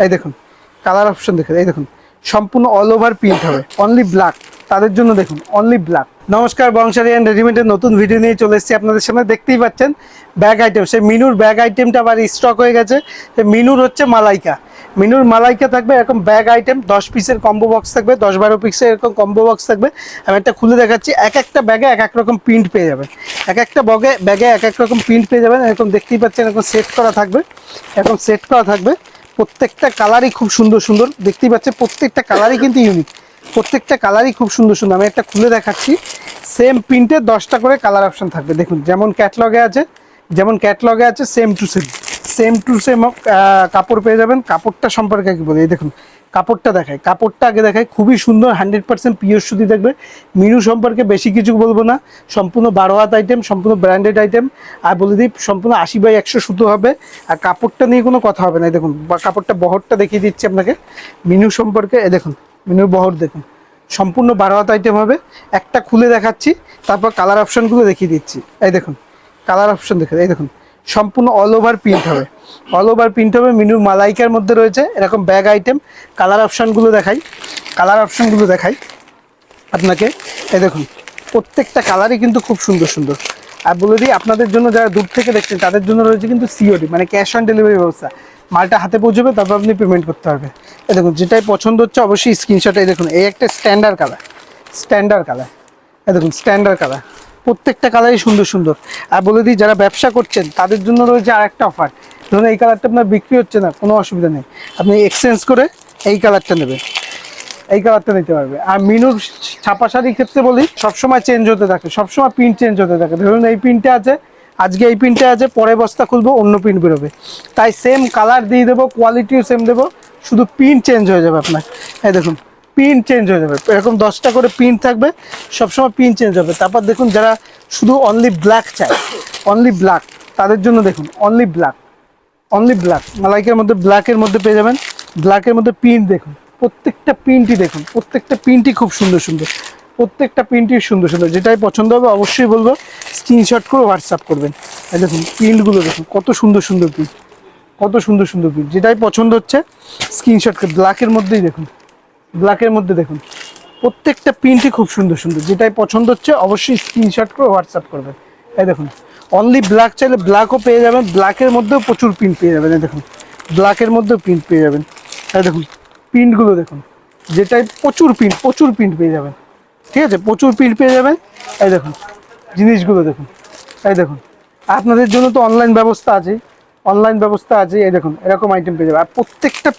এই দেখুন colour option দেখুন, এই দেখুন সম্পূর্ণ অল ওভার প্রিন্ট হবে, অনলি ব্ল্যাক, তাদের জন্য দেখুন অনলি ব্ল্যাক। নমস্কার, বংশালী অ্যান্ড রেডিমেডের নতুন ভিডিও নিয়ে চলে এসেছি আপনাদের সামনে। দেখতেই পাচ্ছেন ব্যাগ আইটেম, সেই মিনুর ব্যাগ আইটেমটা আবার স্টক হয়ে গেছে। মিনুর হচ্ছে মালাইকা, মিনুর মালাইকা থাকবে এরকম ব্যাগ আইটেম, 10 পিসের কম্বো বক্স থাকবে, 10-12 পিসের এরকম কম্বো বক্স থাকবে। আমি একটা খুলে দেখাচ্ছি, এক একটা ব্যাগে এক এক রকম প্রিন্ট পেয়ে যাবেন, এক একটা ব্যাগে এক এক রকম প্রিন্ট পেয়ে যাবেন। এরকম দেখতেই পাচ্ছেন এরকম সেট করা থাকবে, এরকম সেট করা থাকবে। প্রত্যেকটা কালারই খুব সুন্দর সুন্দর, দেখতেই পাচ্ছেন প্রত্যেকটা কালারই কিন্তু ইউনিক, প্রত্যেকটা কালারই খুব সুন্দর সুন্দর। আমি একটা খুলে দেখাচ্ছি, সেম প্রিন্টের 10টা করে কালার অপশন থাকবে। দেখুন যেমন ক্যাটলগে আছে, যেমন ক্যাটলগে আছে same to same, same to same কাপড় পেয়ে যাবেন। কাপড়টা সম্পর্কে কি বলি, এই দেখুন কাপড়টা দেখায়, কাপড়টা আগে দেখায়, খুবই সুন্দর, 100% পিওর সুতি থাকবে। মিনু সম্পর্কে বেশি কিছু বলবো না, সম্পূর্ণ 12 হাত আইটেম, সম্পূর্ণ ব্র্যান্ডেড আইটেম। আর বলে দিই সম্পূর্ণ 80/100 সুতো হবে, আর কাপড়টা নিয়ে কোনো কথা হবে না। এই দেখুন কাপড়টা বহরটা দেখিয়ে দিচ্ছি আপনাকে মিনু সম্পর্কে। এই দেখুন মিনুর বহর দেখুন, সম্পূর্ণ 12 হাত আইটেম হবে। একটা খুলে দেখাচ্ছি, তারপর কালার অপশনগুলো দেখিয়ে দিচ্ছি। এই দেখুন কালার অপশন দেখুন, এই দেখুন সম্পূর্ণ অল ওভার প্রিন্ট হবে, অল ওভার প্রিন্ট হবে। মিনুর মালাইকার মধ্যে রয়েছে এরকম ব্যাগ আইটেম। কালার অপশনগুলো দেখাই, কালার অপশনগুলো দেখাই আপনাকে। এই দেখুন প্রত্যেকটা কালারই কিন্তু খুব সুন্দর সুন্দর। আর বলে দিই আপনাদের জন্য, যারা দূর থেকে দেখছেন তাদের জন্য রয়েছে কিন্তু সিওডি, মানে ক্যাশ অন ডেলিভারি ব্যবস্থা। মালটা হাতে পৌঁছবে, তারপর আপনি পেমেন্ট করতে পারবেন। এই দেখুন যেটাই পছন্দ হচ্ছে অবশ্যই স্ক্রিনশট। এই দেখুন এই একটা স্ট্যান্ডার্ড কালার, স্ট্যান্ডার্ড কালার, এই দেখুন স্ট্যান্ডার্ড কালার, প্রত্যেকটা কালারই সুন্দর সুন্দর। আর বলে দিই যারা ব্যবসা করছেন তাদের জন্য রয়েছে আরেকটা অফার। ধরুন এই কালারটা আপনার বিক্রি হচ্ছে না, কোনো অসুবিধা নেই, আপনি এক্সচেঞ্জ করে এই কালারটা নেবেন, এই কালারটা নিতে পারবে। আর মিনুর ছাপা শাড়ির ক্ষেত্রে বলি সবসময় চেঞ্জ হতে থাকে, সবসময় প্রিন্ট চেঞ্জ হতে থাকে। ধরুন এই প্রিন্টে আছে, আজকে এই প্রিন্টে আছে, পরে বস্তা খুলবো অন্য প্রিন্ট বেরোবে, তাই সেম কালার দিয়ে দেবো, কোয়ালিটিও সেম দেবো, শুধু প্রিন্ট চেঞ্জ হয়ে যাবে আপনার। এই দেখুন প্রিন্ট চেঞ্জ হয়ে যাবে, এরকম 10টা করে প্রিন্ট থাকবে, সবসময় প্রিন্ট চেঞ্জ হবে। তারপর দেখুন যারা শুধু অনলি ব্ল্যাক চায়, অনলি ব্ল্যাক, তাদের জন্য দেখুন অনলি ব্ল্যাক, অনলি ব্ল্যাক মালাইকের মধ্যে ব্ল্যাকের মধ্যে পেয়ে যাবেন। ব্ল্যাকের মধ্যে প্রিন্ট দেখুন, প্রত্যেকটা প্রিন্টই দেখুন, প্রত্যেকটা প্রিন্টই খুব সুন্দর সুন্দর, প্রত্যেকটা প্রিন্টই সুন্দর সুন্দর। যেটাই পছন্দ হবে অবশ্যই বলবো স্ক্রিনশট করে হোয়াটসঅ্যাপ করবেন। এই দেখুন প্রিন্টগুলো দেখুন কত সুন্দর সুন্দর প্রিন্ট, কত সুন্দর সুন্দর প্রিন্ট। যেটাই পছন্দ হচ্ছে স্ক্রিনশট করে, ব্ল্যাকের মধ্যেই দেখুন, ব্ল্যাকের মধ্যে দেখুন প্রত্যেকটা প্রিন্টই খুব সুন্দর সুন্দর। যেটাই পছন্দ হচ্ছে অবশ্যই স্ক্রিনশট করে হোয়াটসঅ্যাপ করবেন। এই দেখুন অনলি ব্ল্যাক চাইলে ব্ল্যাকও পেয়ে যাবেন, ব্ল্যাকের মধ্যেও প্রচুর প্রিন্ট পেয়ে যাবেন। এই দেখুন ব্ল্যাকের মধ্যেও প্রিন্ট পেয়ে যাবেন। এই দেখুন প্রিন্টগুলো দেখুন, যেটাই প্রচুর প্রিন্ট, প্রচুর প্রিন্ট পেয়ে যাবেন, ঠিক আছে, প্রচুর প্রিন্ট পেয়ে যাবেন। এই দেখুন জিনিসগুলো দেখুন, এই দেখুন আপনাদের জন্য তো অনলাইন ব্যবস্থা আছে, অনলাইন ব্যবস্থা আছে। এই দেখুন এরকম আইটেম পেয়ে যাবে, আর প্রত্যেকটা